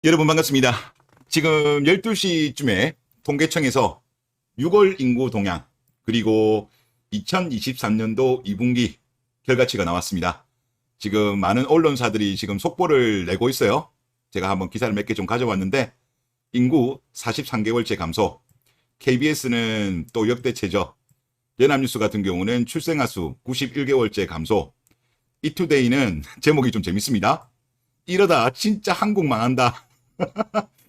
여러분 반갑습니다. 지금 12시쯤에 통계청에서 6월 인구 동향 그리고 2023년도 2분기 결과치가 나왔습니다. 지금 많은 언론사들이 지금 속보를 내고 있어요. 제가 한번 기사를 몇 개 좀 가져왔는데 인구 43개월째 감소, KBS는 또 역대 최저, 연합뉴스 같은 경우는 출생아 수 91개월째 감소, 이투데이는 제목이 좀 재밌습니다. 이러다 진짜 한국 망한다.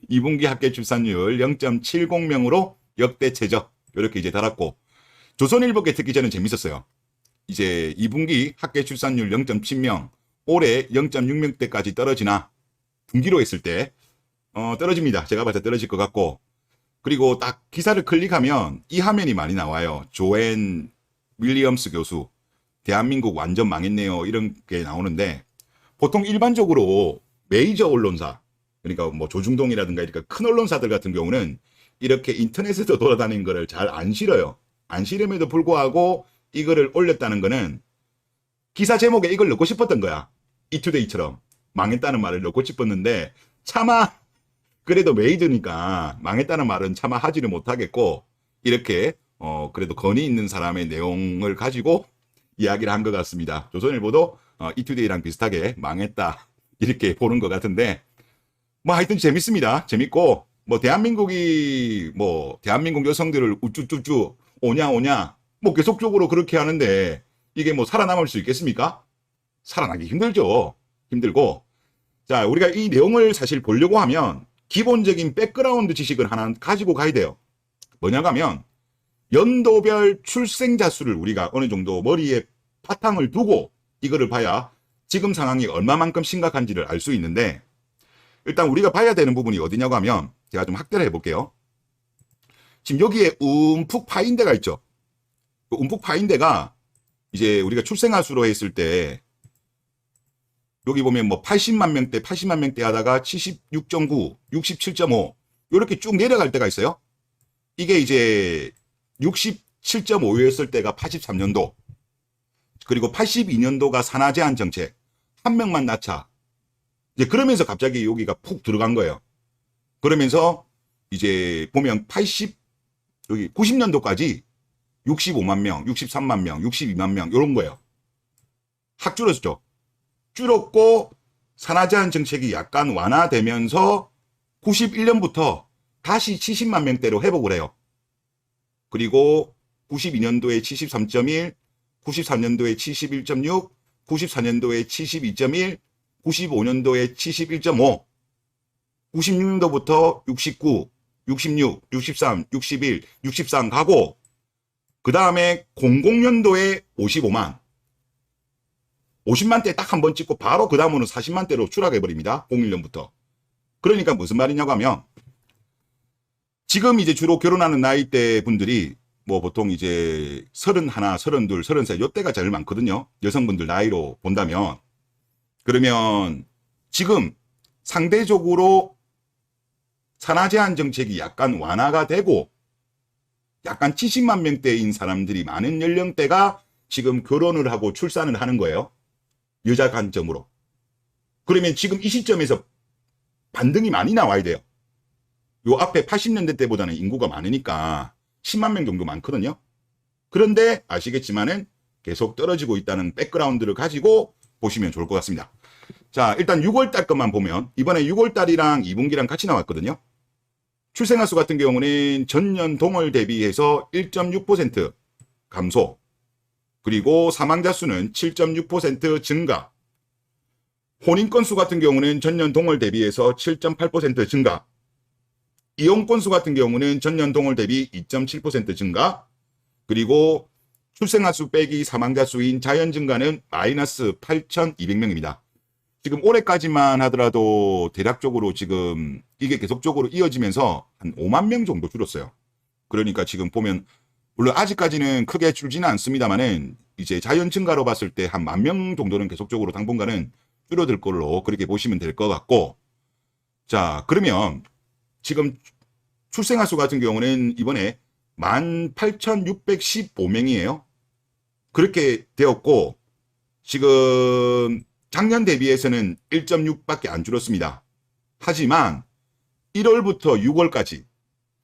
2분기 합계 출산율 0.70명으로 역대 최저 이렇게 이제 달았고, 조선일보께 듣기 전에 재밌었어요. 이제 2분기 합계 출산율 0.7명, 올해 0.6명대까지 떨어지나 분기로 했을 때 떨어집니다. 제가 봤을 때 떨어질 것 같고, 그리고 딱 기사를 클릭하면 이 화면이 많이 나와요. 조앤 윌리엄스 교수, 대한민국 완전 망했네요, 이런 게 나오는데, 보통 일반적으로 메이저 언론사, 그러니까 뭐 조중동이라든가 이렇게 큰 언론사들 같은 경우는 이렇게 인터넷에서 돌아다니는 거를 잘 안 실어요. 안 실음에도 불구하고 이거를 올렸다는 거는 기사 제목에 이걸 넣고 싶었던 거야. 이투데이처럼 망했다는 말을 넣고 싶었는데, 차마 그래도 메이저니까 망했다는 말은 차마 하지를 못하겠고, 이렇게 그래도 권위 있는 사람의 내용을 가지고 이야기를 한 것 같습니다. 조선일보도 이투데이랑 비슷하게 망했다 이렇게 보는 것 같은데, 뭐 하여튼 재밌습니다. 재밌고, 뭐 대한민국 여성들을 우쭈쭈쭈 오냐 오냐 뭐 계속적으로 그렇게 하는데, 이게 뭐 살아남을 수 있겠습니까? 살아나기 힘들죠. 힘들고. 자, 우리가 이 내용을 사실 보려고 하면 기본적인 백그라운드 지식을 하나 가지고 가야 돼요. 뭐냐고 하면 연도별 출생자 수를 우리가 어느 정도 머리에 바탕을 두고 이거를 봐야 지금 상황이 얼마만큼 심각한지를 알 수 있는데, 일단 우리가 봐야 되는 부분이 어디냐고 하면 제가 좀 확대를 해볼게요. 지금 여기에 움푹 파인 데가 있죠. 그 움푹 파인 데가 이제 우리가 출생아 수로 했을 때, 여기 보면 뭐 80만 명대 하다가 76.9, 67.5 이렇게 쭉 내려갈 때가 있어요. 이게 이제 67.5였을 때가 83년도, 그리고 82년도가 산하 제한 정책, 한 명만 낳자. 이제 그러면서 갑자기 여기가 푹 들어간 거예요. 그러면서 이제 보면 여기 90년도까지 65만 명, 63만 명, 62만 명 이런 거예요. 확 줄었죠. 줄었고 산하 제한 정책이 약간 완화되면서 91년부터 다시 70만 명대로 회복을 해요. 그리고 92년도에 73.1, 93년도에 71.6, 94년도에 72.1, 95년도에 71.5, 96년도부터 69, 66, 63, 61, 63 가고, 그 다음에 00년도에 55만, 50만 대 딱 한 번 찍고 바로 그 다음으로는 40만 대로 추락해버립니다. 01년부터. 그러니까 무슨 말이냐고 하면, 지금 이제 주로 결혼하는 나이대 분들이 뭐 보통 이제 31, 32, 33, 요때가 제일 많거든요. 여성분들 나이로 본다면. 그러면 지금 상대적으로 산하 제한 정책이 약간 완화가 되고 약간 70만 명대인 사람들이 많은 연령대가 지금 결혼을 하고 출산을 하는 거예요. 여자 관점으로. 그러면 지금 이 시점에서 반등이 많이 나와야 돼요. 요 앞에 80년대 때보다는 인구가 많으니까 10만 명 정도 많거든요. 그런데 아시겠지만은 계속 떨어지고 있다는 백그라운드를 가지고 보시면 좋을 것 같습니다. 자, 일단 6월달 것만 보면 이번에 6월달이랑 2분기랑 같이 나왔거든요. 출생아 수 같은 경우는 전년 동월 대비해서 1.6% 감소, 그리고 사망자 수는 7.6% 증가, 혼인 건수 같은 경우는 전년 동월 대비해서 7.8% 증가, 이혼 건수 같은 경우는 전년 동월 대비 2.7% 증가, 그리고 출생아 수 빼기 사망자 수인 자연 증가는 마이너스 8,200명입니다. 지금 올해까지만 하더라도 대략적으로 지금 이게 계속적으로 이어지면서 한 5만 명 정도 줄었어요. 그러니까 지금 보면 물론 아직까지는 크게 줄지는 않습니다만은 이제 자연 증가로 봤을 때 한 10,000명 정도는 계속적으로 당분간은 줄어들 걸로 그렇게 보시면 될 것 같고, 자, 그러면 지금 출생아 수 같은 경우는 이번에 18,615명이에요. 그렇게 되었고, 지금 작년 대비해서는 1.6밖에 안 줄었습니다. 하지만 1월부터 6월까지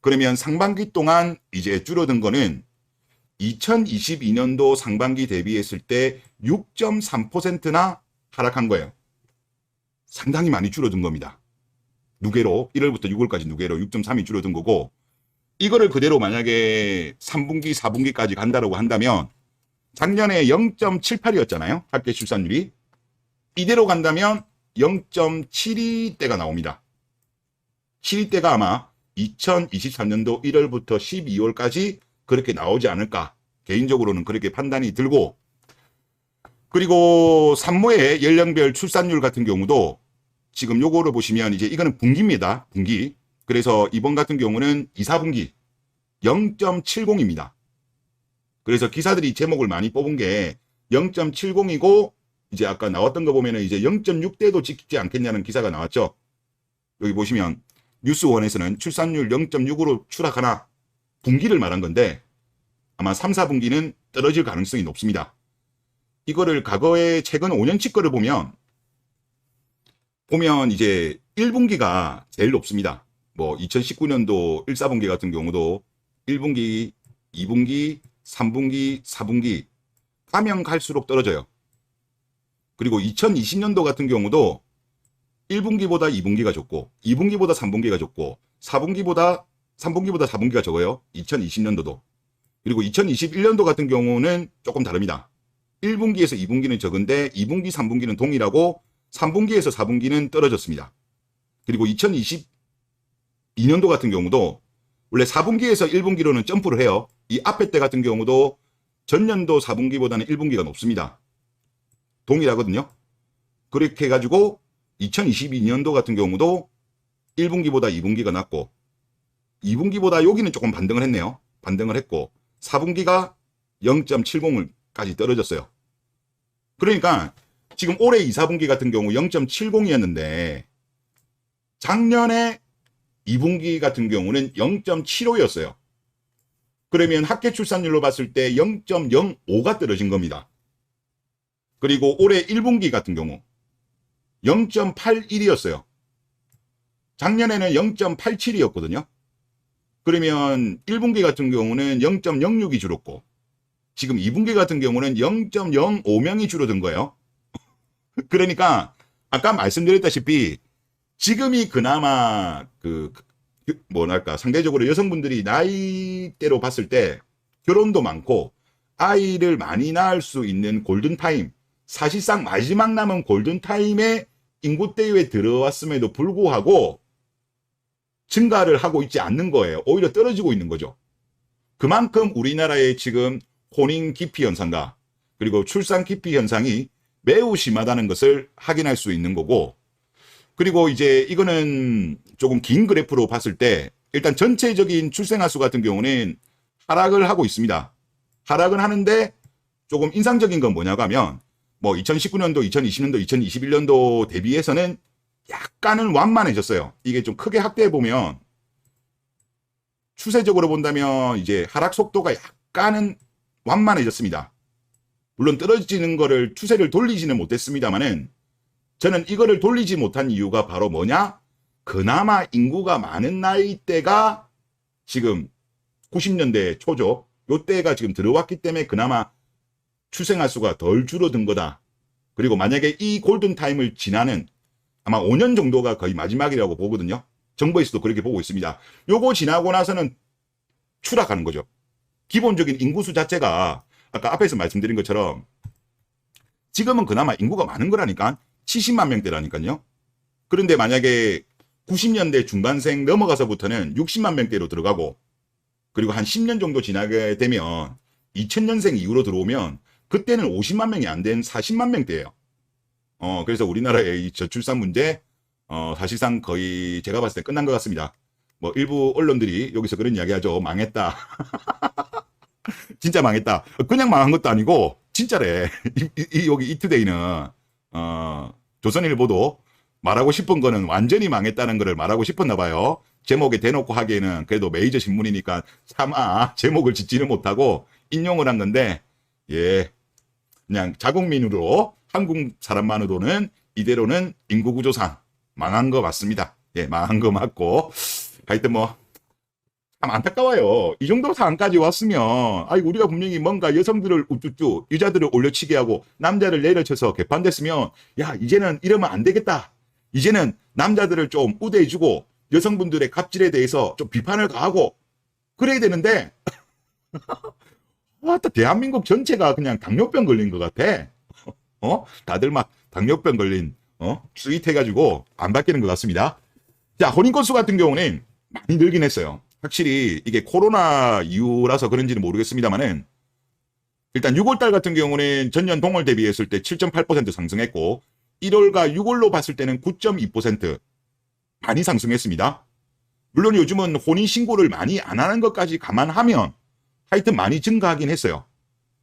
그러면 상반기 동안 이제 줄어든 거는 2022년도 상반기 대비했을 때 6.3%나 하락한 거예요. 상당히 많이 줄어든 겁니다. 누계로 1월부터 6월까지 누계로 6.3이 줄어든 거고, 이거를 그대로 만약에 3분기, 4분기까지 간다고 한다면 작년에 0.78이었잖아요. 합계 출산율이. 이대로 간다면 0.72대가 나옵니다. 72대가 아마 2023년도 1월부터 12월까지 그렇게 나오지 않을까. 개인적으로는 그렇게 판단이 들고, 그리고 산모의 연령별 출산율 같은 경우도 지금 요거를 보시면 이제 이거는 분기입니다. 분기. 그래서 이번 같은 경우는 2, 4분기 0.70입니다. 그래서 기사들이 제목을 많이 뽑은 게 0.70이고 이제 아까 나왔던 거 보면은 이제 0.6대도 지키지 않겠냐는 기사가 나왔죠. 여기 보시면 뉴스원에서는 출산율 0.6으로 추락하나 분기를 말한 건데 아마 3, 4분기는 떨어질 가능성이 높습니다. 이거를 과거에 최근 5년치 거를 보면 이제 1분기가 제일 높습니다. 뭐 2019년도 1, 4분기 같은 경우도 1분기, 2분기, 3분기, 4분기 가면 갈수록 떨어져요. 그리고 2020년도 같은 경우도 1분기보다 2분기가 좋고 2분기보다 3분기가 좋고 3분기보다 4분기가 적어요. 2020년도도. 그리고 2021년도 같은 경우는 조금 다릅니다. 1분기에서 2분기는 적은데 2분기, 3분기는 동일하고 3분기에서 4분기는 떨어졌습니다. 그리고 2022년도 같은 경우도 원래 4분기에서 1분기로는 점프를 해요. 이 앞에 때 같은 경우도 전년도 4분기보다는 1분기가 높습니다. 동일하거든요. 그렇게 해가지고 2022년도 같은 경우도 1분기보다 2분기가 낮고 2분기보다 여기는 조금 반등을 했네요. 반등을 했고 4분기가 0.70까지 떨어졌어요. 그러니까 지금 올해 2, 4분기 같은 경우 0.70이었는데 작년에 2분기 같은 경우는 0.75였어요. 그러면 합계 출산율로 봤을 때 0.05가 떨어진 겁니다. 그리고 올해 1분기 같은 경우 0.81이었어요. 작년에는 0.87이었거든요. 그러면 1분기 같은 경우는 0.06이 줄었고 지금 2분기 같은 경우는 0.05명이 줄어든 거예요. 그러니까 아까 말씀드렸다시피 지금이 그나마 뭐랄까 상대적으로 여성분들이 나이대로 봤을 때 결혼도 많고 아이를 많이 낳을 수 있는 골든타임, 사실상 마지막 남은 골든타임에 인구대에 들어왔음에도 불구하고 증가를 하고 있지 않는 거예요. 오히려 떨어지고 있는 거죠. 그만큼 우리나라의 지금 혼인 기피 현상과 그리고 출산 기피 현상이 매우 심하다는 것을 확인할 수 있는 거고, 그리고 이제 이거는 조금 긴 그래프로 봤을 때 일단 전체적인 출생아 수 같은 경우는 하락을 하고 있습니다. 하락은 하는데 조금 인상적인 건 뭐냐고 하면 뭐 2019년도, 2020년도, 2021년도 대비해서는 약간은 완만해졌어요. 이게 좀 크게 확대해 보면 추세적으로 본다면 이제 하락 속도가 약간은 완만해졌습니다. 물론 떨어지는 거를 추세를 돌리지는 못했습니다만은 저는 이거를 돌리지 못한 이유가 바로 뭐냐? 그나마 인구가 많은 나이대가 지금 90년대 초죠. 요때가 지금 들어왔기 때문에 그나마 출생아 수가 덜 줄어든 거다. 그리고 만약에 이 골든타임을 지나는 아마 5년 정도가 거의 마지막이라고 보거든요. 정부에서도 그렇게 보고 있습니다. 요거 지나고 나서는 추락하는 거죠. 기본적인 인구수 자체가 아까 앞에서 말씀드린 것처럼 지금은 그나마 인구가 많은 거라니까 70만 명대라니까요. 그런데 만약에 90년대 중반생 넘어가서부터는 60만 명대로 들어가고 그리고 한 10년 정도 지나게 되면 2000년생 이후로 들어오면 그때는 50만 명이 안 된 40만 명대예요. 그래서 우리나라의 이 저출산 문제 사실상 거의 제가 봤을 때 끝난 것 같습니다. 뭐 일부 언론들이 여기서 그런 이야기 하죠. 망했다. 진짜 망했다. 그냥 망한 것도 아니고 진짜래. 여기 이투데이는 조선일보도 말하고 싶은 거는 완전히 망했다는 거를 말하고 싶었나 봐요. 제목에 대놓고 하기에는 그래도 메이저 신문이니까 차마 제목을 짓지는 못하고 인용을 한 건데, 예, 그냥 자국민으로 한국 사람만으로는 이대로는 인구구조상 망한 거 맞습니다. 예, 망한 거 맞고. 하여튼 뭐, 참 안타까워요. 이 정도 상황까지 왔으면, 아이, 우리가 분명히 뭔가 여성들을 우쭈쭈, 여자들을 올려치게 하고, 남자를 내려쳐서 개판됐으면, 야, 이제는 이러면 안 되겠다. 이제는 남자들을 좀 우대해주고, 여성분들의 갑질에 대해서 좀 비판을 가하고, 그래야 되는데, 와, 또 대한민국 전체가 그냥 당뇨병 걸린 것 같아. 다들 막 당뇨병 걸린, 스윗해가지고 안 바뀌는 것 같습니다. 자, 혼인 건수 같은 경우는 많이 늘긴 했어요. 확실히 이게 코로나 이후라서 그런지는 모르겠습니다만은, 일단 6월달 같은 경우는 전년 동월 대비했을 때 7.8% 상승했고, 1월과 6월로 봤을 때는 9.2% 많이 상승했습니다. 물론 요즘은 혼인신고를 많이 안 하는 것까지 감안하면 하여튼 많이 증가하긴 했어요.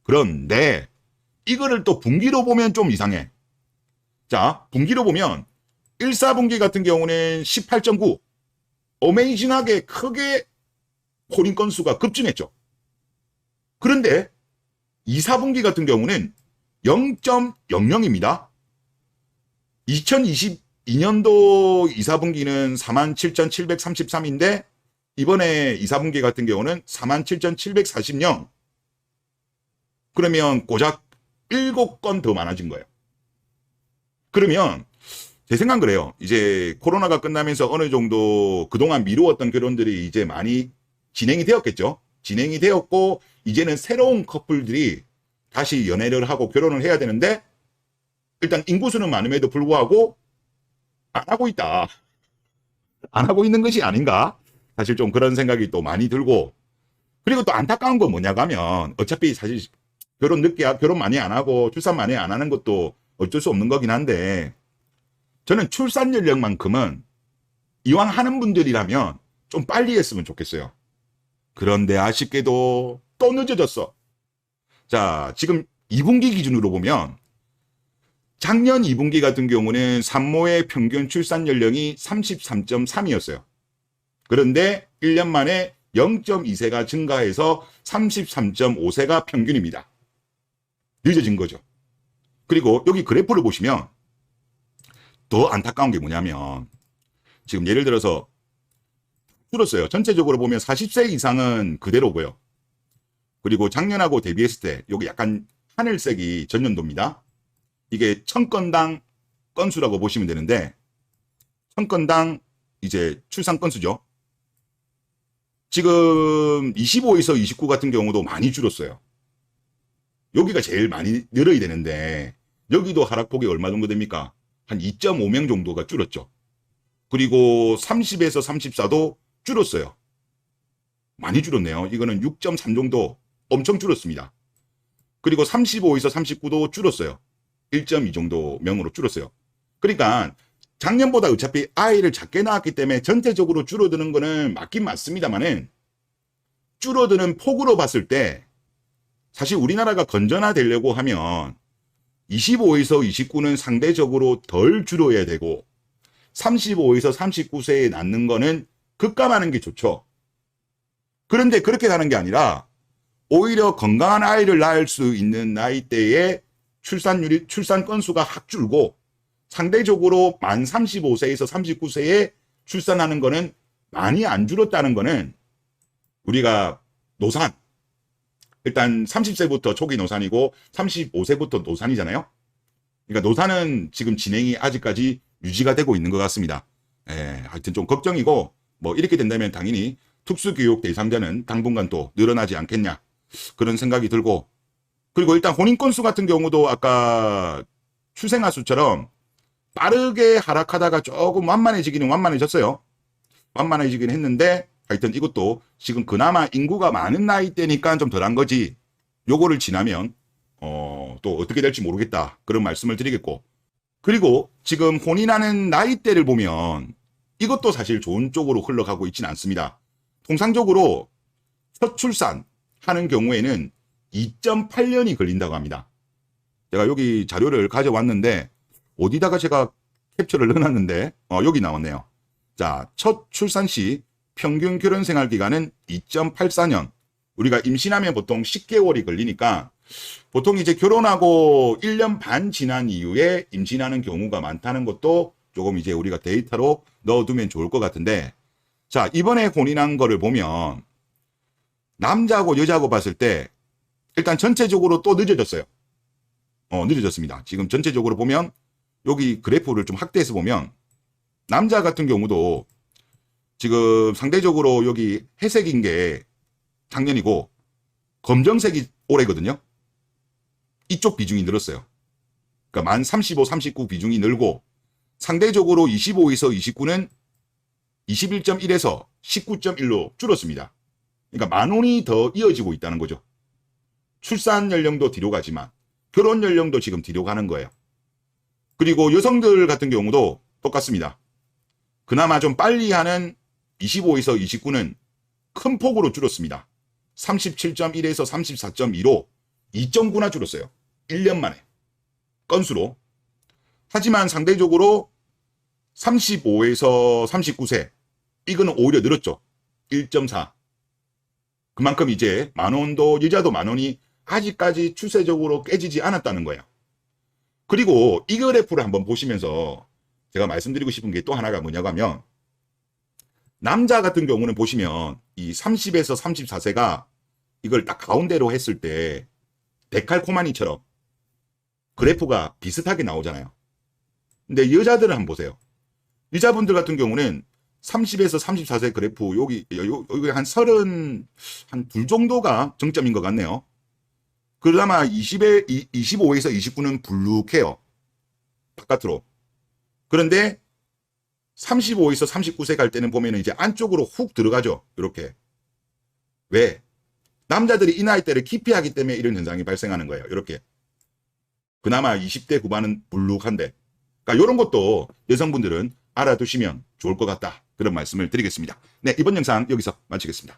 그런데 이거를 또 분기로 보면 좀 이상해. 자, 분기로 보면 1, 4분기 같은 경우는 18.9, 어메이징하게 크게 혼인 건수가 급증했죠. 그런데 2, 4분기 같은 경우는 0.00입니다. 2022년도 2, 4분기는 47,733인데 이번에 2, 4분기 같은 경우는 47,740명. 그러면 고작 7건 더 많아진 거예요. 그러면 제 생각은 그래요. 이제 코로나가 끝나면서 어느 정도 그동안 미루었던 결혼들이 이제 많이 진행이 되었겠죠. 진행이 되었고 이제는 새로운 커플들이 다시 연애를 하고 결혼을 해야 되는데 일단 인구수는 많음에도 불구하고 안 하고 있다. 안 하고 있는 것이 아닌가? 사실 좀 그런 생각이 또 많이 들고 그리고 또 안타까운 건 뭐냐고 하면 어차피 사실 결혼 많이 안 하고 출산 많이 안 하는 것도 어쩔 수 없는 거긴 한데 저는 출산 연령만큼은 이왕 하는 분들이라면 좀 빨리 했으면 좋겠어요. 그런데 아쉽게도 또 늦어졌어. 자, 지금 2분기 기준으로 보면 작년 2분기 같은 경우는 산모의 평균 출산 연령이 33.3이었어요. 그런데 1년 만에 0.2세가 증가해서 33.5세가 평균입니다. 늦어진 거죠. 그리고 여기 그래프를 보시면 더 안타까운 게 뭐냐면 지금 예를 들어서 줄었어요. 전체적으로 보면 40세 이상은 그대로고요. 그리고 작년하고 대비했을 때 여기 약간 하늘색이 전년도입니다. 이게 1000건당 건수라고 보시면 되는데 1000건당 이제 출산 건수죠. 지금 25에서 29 같은 경우도 많이 줄었어요. 여기가 제일 많이 늘어야 되는데 여기도 하락폭이 얼마 정도 됩니까? 한 2.5명 정도가 줄었죠. 그리고 30에서 34도 줄었어요. 많이 줄었네요. 이거는 6.3 정도 엄청 줄었습니다. 그리고 35에서 39도 줄었어요. 1.2 정도 명으로 줄었어요. 그러니까 작년보다 어차피 아이를 작게 낳았기 때문에 전체적으로 줄어드는 거는 맞긴 맞습니다만은 줄어드는 폭으로 봤을 때 사실 우리나라가 건전화되려고 하면 25에서 29는 상대적으로 덜 줄어야 되고 35에서 39세에 낳는 거는 급감하는 게 좋죠. 그런데 그렇게 가는 게 아니라 오히려 건강한 아이를 낳을 수 있는 나이대에 출산 건수가 확 줄고 상대적으로 만 35세에서 39세에 출산하는 거는 많이 안 줄었다는 거는 우리가 노산, 일단 30세부터 초기 노산이고 35세부터 노산이잖아요. 그러니까 노산은 지금 진행이 아직까지 유지가 되고 있는 것 같습니다. 하여튼 좀 걱정이고 뭐 이렇게 된다면 당연히 특수교육 대상자는 당분간 또 늘어나지 않겠냐 그런 생각이 들고 그리고 일단 혼인 건수 같은 경우도 아까 출생아 수처럼 빠르게 하락하다가 조금 완만해지기는 완만해졌어요. 완만해지긴 했는데 하여튼 이것도 지금 그나마 인구가 많은 나이대니까 좀 덜한 거지 요거를 지나면 또 어떻게 될지 모르겠다 그런 말씀을 드리겠고 그리고 지금 혼인하는 나이대를 보면 이것도 사실 좋은 쪽으로 흘러가고 있지는 않습니다. 통상적으로 첫 출산하는 경우에는 2.8년이 걸린다고 합니다. 제가 여기 자료를 가져왔는데 어디다가 제가 캡처를 넣어놨는데 여기 나왔네요. 자, 첫 출산 시 평균 결혼 생활 기간은 2.84년. 우리가 임신하면 보통 10개월이 걸리니까 보통 이제 결혼하고 1년 반 지난 이후에 임신하는 경우가 많다는 것도 조금 이제 우리가 데이터로 넣어두면 좋을 것 같은데, 자, 이번에 혼인한 거를 보면 남자하고 여자하고 봤을 때 일단 전체적으로 또 늦어졌어요. 늦어졌습니다. 지금 전체적으로 보면 여기 그래프를 좀 확대해서 보면 남자 같은 경우도 지금 상대적으로 여기 회색인 게 작년이고 검정색이 올해거든요. 이쪽 비중이 늘었어요. 그러니까 만 35, 39 비중이 늘고 상대적으로 25에서 29는 21.1에서 19.1로 줄었습니다. 그러니까 만원이 더 이어지고 있다는 거죠. 출산 연령도 뒤로 가지만 결혼 연령도 지금 뒤로 가는 거예요. 그리고 여성들 같은 경우도 똑같습니다. 그나마 좀 빨리 하는 25에서 29는 큰 폭으로 줄었습니다. 37.1에서 34.2로 2.9나 줄었어요. 1년 만에. 건수로. 하지만 상대적으로 35에서 39세 이거는 오히려 늘었죠. 1.4. 그만큼 이제 만원도 여자도 만원이 아직까지 추세적으로 깨지지 않았다는 거예요. 그리고 이 그래프를 한번 보시면서 제가 말씀드리고 싶은 게 또 하나가 뭐냐고 하면 남자 같은 경우는 보시면 이 30에서 34세가 이걸 딱 가운데로 했을 때 데칼코마니처럼 그래프가 비슷하게 나오잖아요. 근데 여자들은 한번 보세요. 여자분들 같은 경우는 30에서 34세 그래프 여기 한 30, 한 둘 정도가 정점인 것 같네요. 그나마 25에서 29는 불룩해요. 바깥으로. 그런데 35에서 39세 갈 때는 보면 이제 안쪽으로 훅 들어가죠. 이렇게. 왜? 남자들이 이 나이대를 기피하기 때문에 이런 현상이 발생하는 거예요. 이렇게. 그나마 20대 후반은 불룩한데. 그러니까 이런 것도 여성분들은 알아두시면 좋을 것 같다. 그런 말씀을 드리겠습니다. 네, 이번 영상 여기서 마치겠습니다.